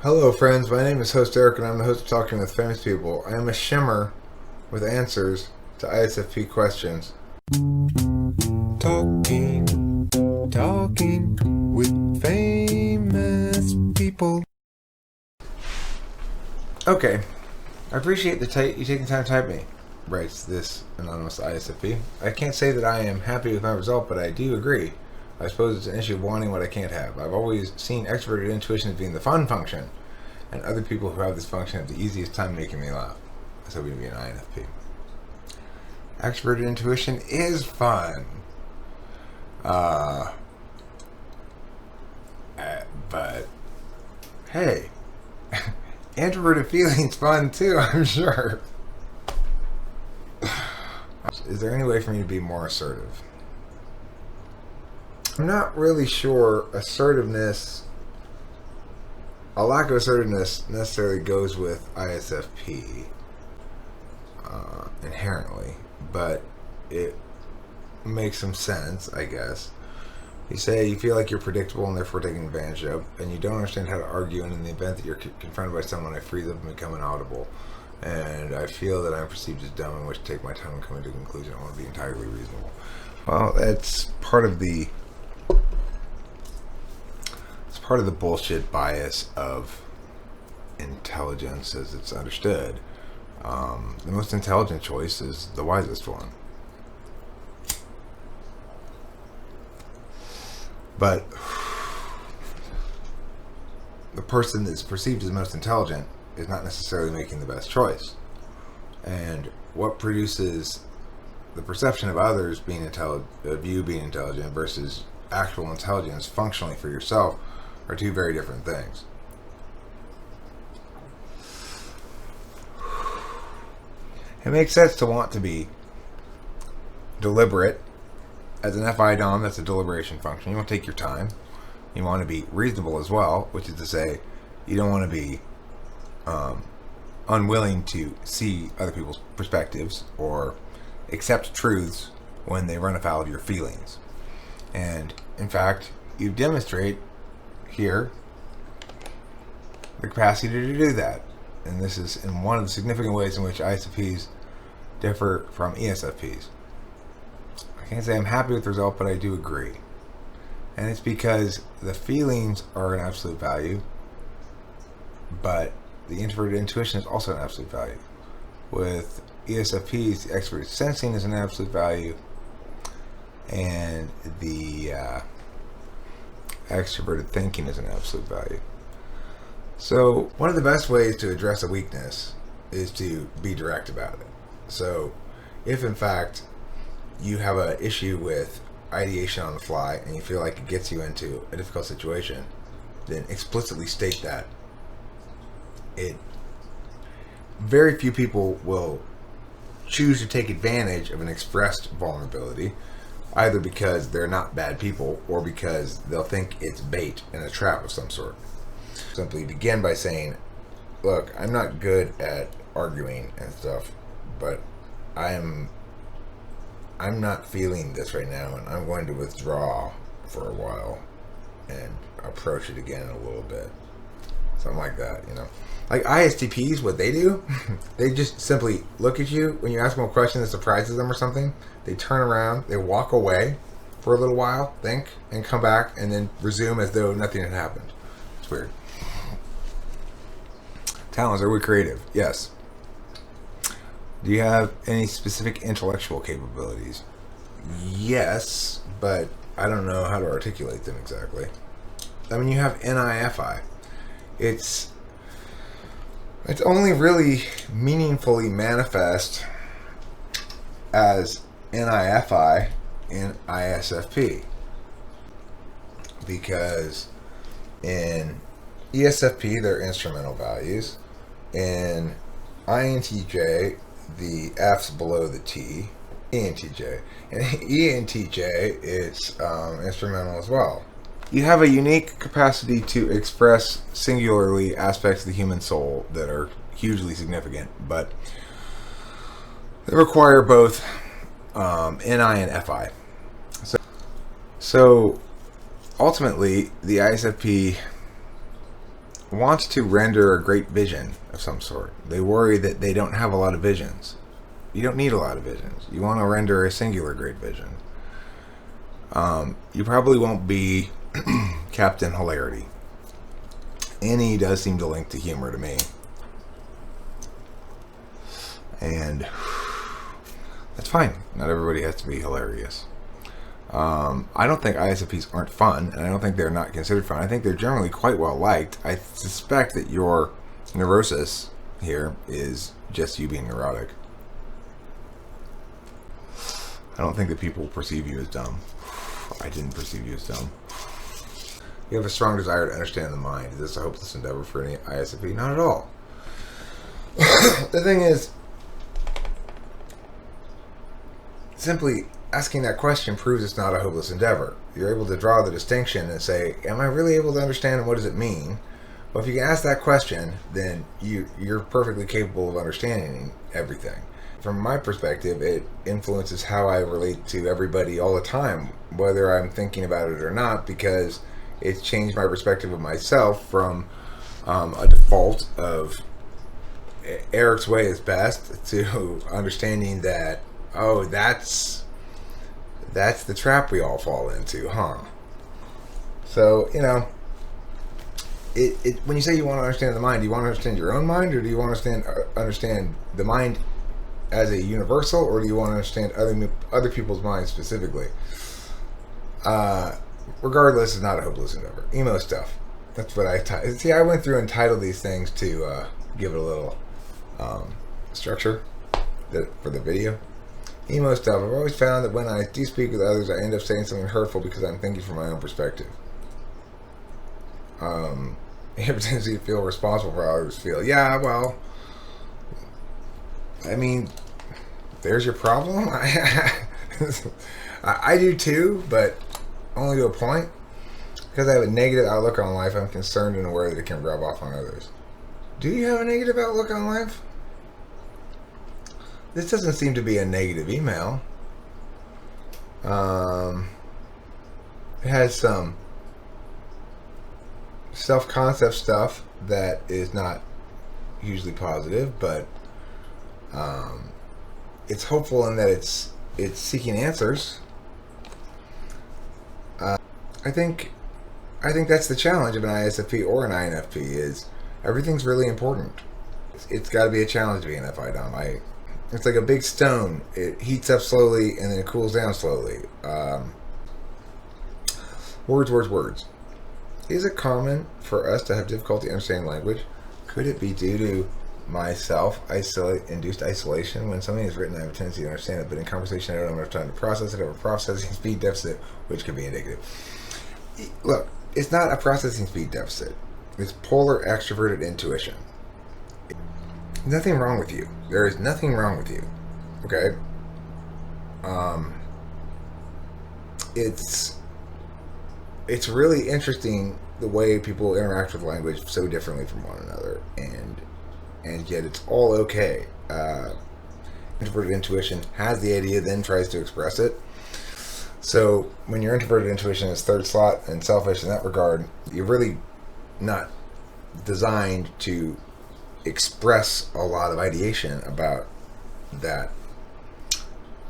Hello friends, my name is host Eric and I'm the host of Talking with Famous People. I am a shimmer with answers to ISFP questions. Talking with famous people. Okay, I appreciate you taking time to type me, writes this anonymous ISFP. I can't say that I am happy with my result, but I do agree. I suppose it's an issue of wanting what I can't have. I've always seen extroverted intuition as being the fun function, and other people who have this function have the easiest time making me laugh. So we'd be an INFP. Extroverted intuition is fun. But hey, introverted feeling's fun too, I'm sure. Is there any way for me to be more assertive? I'm not really sure a lack of assertiveness necessarily goes with ISFP inherently, but it makes some sense, I guess. You say you feel like you're predictable and therefore taken advantage of, and you don't understand how to argue, and in the event that you're confronted by someone, I freeze up and become inaudible. And I feel that I'm perceived as dumb and wish to take my time and come to a conclusion. I want to be entirely reasonable. Well, that's part of the bullshit bias of intelligence as it's understood. The most intelligent choice is the wisest one. But the person that's perceived as most intelligent is not necessarily making the best choice. And what produces the perception of others being intelligent, of you being intelligent, versus actual intelligence functionally for yourself are two very different things. It makes sense to want to be deliberate. As an FI Dom, that's a deliberation function. You want to take your time. You want to be reasonable as well, which is to say, you don't want to be unwilling to see other people's perspectives or accept truths when they run afoul of your feelings. And in fact, you demonstrate here the capacity to do that. And this is in one of the significant ways in which ISFPs differ from ESFPs. I can't say I'm happy with the result, but I do agree. And it's because the feelings are an absolute value, but the introverted intuition is also an absolute value. With ESFPs, the extroverted sensing is an absolute value, and the extroverted thinking is an absolute value. So one of the best ways to address a weakness is to be direct about it. So if in fact you have an issue with ideation on the fly and you feel like it gets you into a difficult situation, then explicitly state that. Very few people will choose to take advantage of an expressed vulnerability, either because they're not bad people or because they'll think it's bait and a trap of some sort. Simply begin by saying, look, I'm not good at arguing and stuff, but I'm not feeling this right now, and I'm going to withdraw for a while and approach it again in a little bit. Something like that, you know. Like ISTPs, what they do, they just simply look at you when you ask them a question that surprises them or something. They turn around, they walk away for a little while, think, and come back, and then resume as though nothing had happened. It's weird. Talents, are we creative? Yes. Do you have any specific intellectual capabilities? Yes, but I don't know how to articulate them exactly. I mean, you have NIFI. It's only really meaningfully manifest as NIFI in ISFP, because in ESFP they're instrumental values. In INTJ, the F's below the T. ENTJ. And ENTJ is instrumental as well. You have a unique capacity to express singularly aspects of the human soul that are hugely significant, but they require both NI and FI. So ultimately, the ISFP want to render a great vision of some sort. They worry that they don't have a lot of visions. You don't need a lot of visions. You want to render a singular great vision. You probably won't be Captain Hilarity. Annie does seem to link to humor to me. And that's fine. Not everybody has to be hilarious. I don't think ISFPs aren't fun, and I don't think they're not considered fun. I think they're generally quite well liked. I suspect that your neurosis here is just you being neurotic. I don't think that people perceive you as dumb. I didn't perceive you as dumb. You have a strong desire to understand the mind. Is this a hopeless endeavor for any ISFP? Not at all. The thing is, simply asking that question proves it's not a hopeless endeavor. You're able to draw the distinction and say, am I really able to understand and what does it mean? Well, if you can ask that question, then you're perfectly capable of understanding everything. From my perspective, it influences how I relate to everybody all the time, whether I'm thinking about it or not, because it's changed my perspective of myself from a default of Eric's way is best to understanding that, oh, that's the trap we all fall into, huh? So, you know, when you say you want to understand the mind, do you want to understand your own mind, or do you want to understand the mind as a universal, or do you want to understand other people's minds specifically? Regardless, it's not a hopeless endeavor. Emo Stuff. That's what I see. I went through and titled these things to give it a little structure for the video. Emo Stuff. I've always found that when I do speak with others, I end up saying something hurtful because I'm thinking from my own perspective. You have a tendency to feel responsible for how others feel. Yeah, well, I mean, there's your problem. I do too, but only to a point. Because I have a negative outlook on life, I'm concerned and aware that it can rub off on others. Do you have a negative outlook on life? This doesn't seem to be a negative email. It has some self-concept stuff that is not hugely positive, but it's hopeful in that it's seeking answers. I think that's the challenge of an ISFP or an INFP is everything's really important. It's got to be a challenge to be an FI Dom. It's like a big stone. It heats up slowly and then it cools down slowly. Words. Is it common for us to have difficulty understanding language? Could it be due to my self-induced isolation? When something is written, I have a tendency to understand it, but in conversation, I don't have enough time to process it. I have a processing speed deficit, which could be indicative. Look, it's not a processing speed deficit. It's polar extroverted intuition. Nothing wrong with you. There is nothing wrong with you. Okay? It's really interesting the way people interact with language so differently from one another, and yet it's all okay. Introverted intuition has the idea, then tries to express it. So when your introverted intuition is third slot and selfish in that regard, you're really not designed to express a lot of ideation about that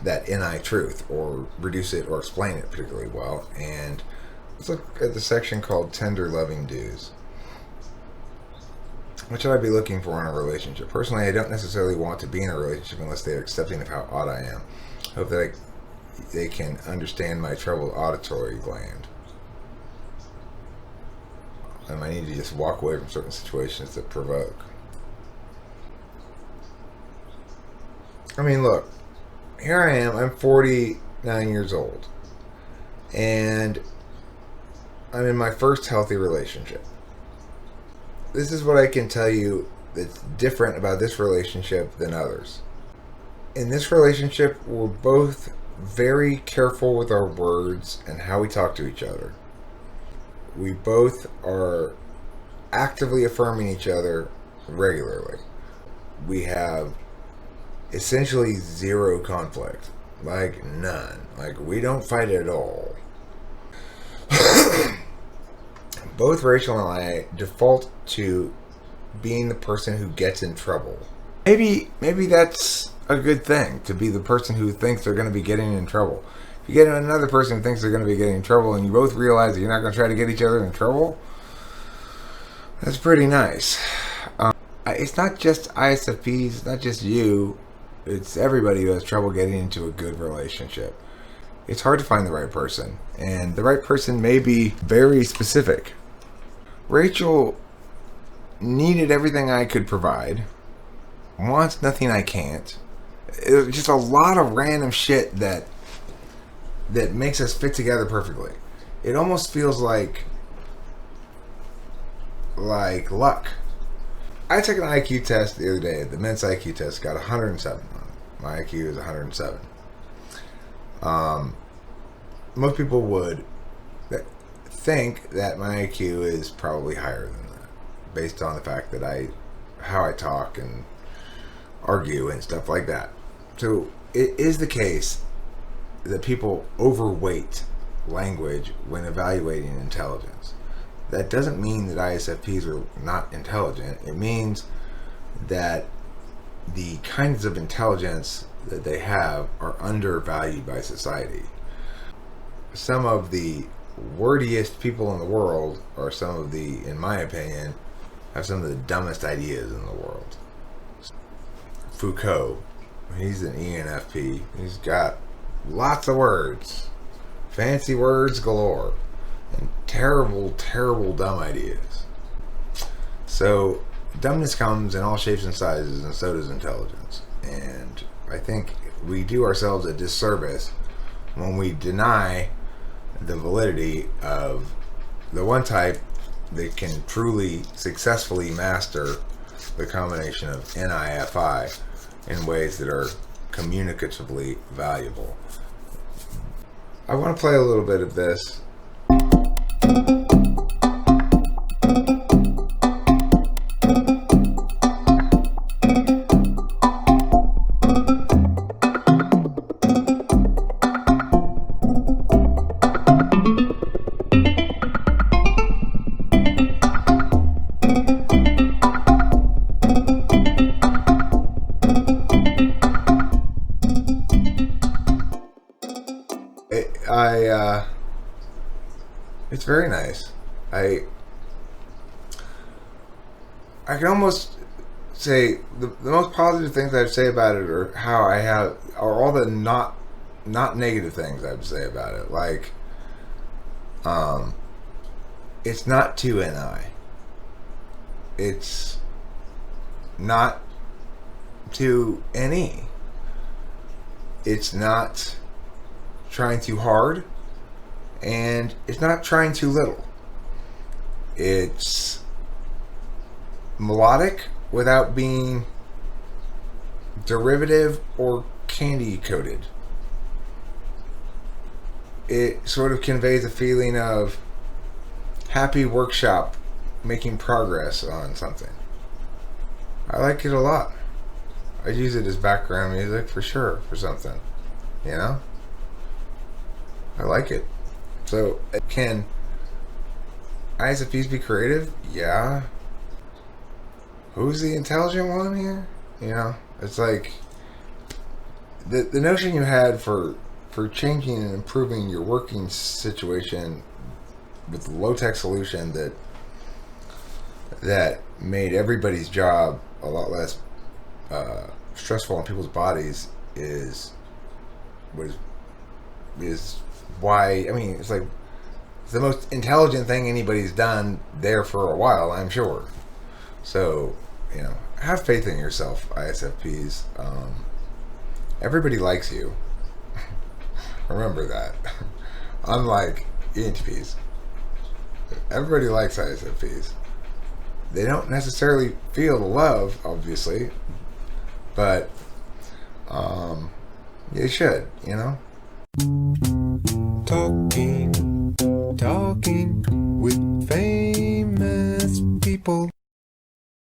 NI truth, or reduce it or explain it particularly well. And let's look at the section called Tender Loving Dues. What should I be looking for in a relationship? Personally, I don't necessarily want to be in a relationship unless they are accepting of how odd I am. Hope that they can understand my troubled auditory gland. And I need to just walk away from certain situations that provoke. I mean, look, here I am, I'm 49 years old, and I'm in my first healthy relationship. This is what I can tell you that's different about this relationship than others. In this relationship, we're both very careful with our words and how we talk to each other. We both are actively affirming each other regularly. We have essentially zero conflict. Like, none. Like, we don't fight at all. both Rachel and I default to being the person who gets in trouble. Maybe that's a good thing, to be the person who thinks they're going to be getting in trouble. If you get another person who thinks they're going to be getting in trouble and you both realize that you're not going to try to get each other in trouble, that's pretty nice. It's not just ISFPs, it's not just you, it's everybody who has trouble getting into a good relationship. It's hard to find the right person, and the right person may be very specific. Rachel needed everything I could provide, wants nothing I can't. It's just a lot of random shit that makes us fit together perfectly. It almost feels like luck. I took an IQ test the other day. The men's IQ test got 107 on it. My IQ is 107. Most people would think that my IQ is probably higher than that, based on the fact that how I talk and argue and stuff like that. So it is the case that people overweight language when evaluating intelligence. That doesn't mean that ISFPs are not intelligent. It means that the kinds of intelligence that they have are undervalued by society. Some of the wordiest people in the world are some of the, in my opinion, have some of the dumbest ideas in the world. Foucault, he's an ENFP. He's got lots of words, fancy words galore, and terrible, terrible dumb ideas. So dumbness comes in all shapes and sizes, and so does intelligence. And I think we do ourselves a disservice when we deny the validity of the one type that can truly successfully master the combination of NIFI in ways that are communicatively valuable. I want to play a little bit of this. It's very nice. I can almost say the most positive things I'd say about it are all the not negative things I'd say about it. Like, it's not too NI. It's not too NE. It's not trying too hard, and it's not trying too little. It's melodic without being derivative or candy coated. It sort of conveys a feeling of happy workshop, making progress on something. I like it a lot. I'd use it as background music for sure, for something, you know? I like it. So, can ISFPs be creative? Yeah. Who's the intelligent one here? You know, it's like the notion you had for changing and improving your working situation with a low-tech solution that made everybody's job a lot less stressful on people's bodies is why, I mean, it's like it's the most intelligent thing anybody's done there for a while, I'm sure. So, you know, have faith in yourself, ISFPs. Everybody likes you. Remember that. Unlike ENTPs, everybody likes ISFPs. They don't necessarily feel the love, obviously, but they should, you know? Talking with famous people.